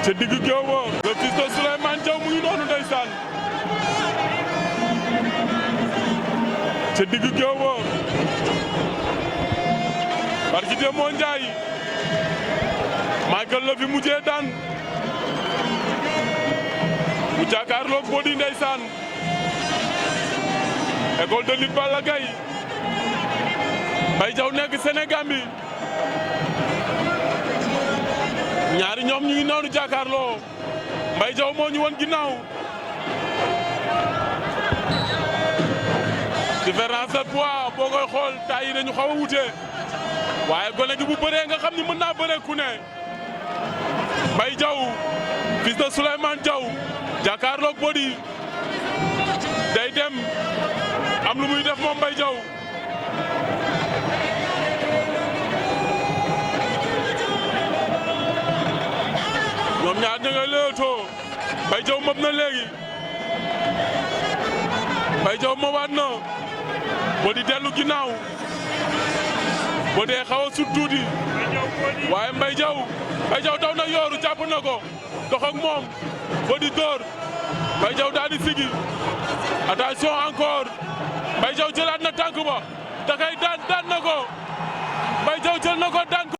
ca digg géew ba le fils de Souleymane Diaw mu ngi noonu ndeysaan ca digg géew ba barki Demba Ndiaye Michael la fi mujjee daan mu jàkkaarloog Bodi ndeysaan école de lutte Balla Gaye Mbaye Diaw nekk Sénégal bi ñaari ñoom ñu ngi noonu jàkkaarloo Mbaye Diaw moo ñu won ginnaaw différence de poids boo koy xool taay yi dañu xaw a wute waaye gone gi bu bëree nga xam ni mën naa bëree ku ne Mbaye Diaw fils de Souleymane Diaw jàkkaarloog Bodi day dem am lu muy def moom Mbaye Diaw ñoom ñaar ña nga leetoo Mbaye Diaw mob na léegi Mbaye Diaw mobaat na Bodi dellu ginnaaw Bodi xaw a sut tuuti waaye Mbaye Diaw daw na yooru jàpp na ko dox ak moom Bodi door Mbaye Diaw daal di sigi attention encore Mbaye Diaw jëlaat na tànk ba da kay daan na ko Mbaye Diaw jël na ko daan ko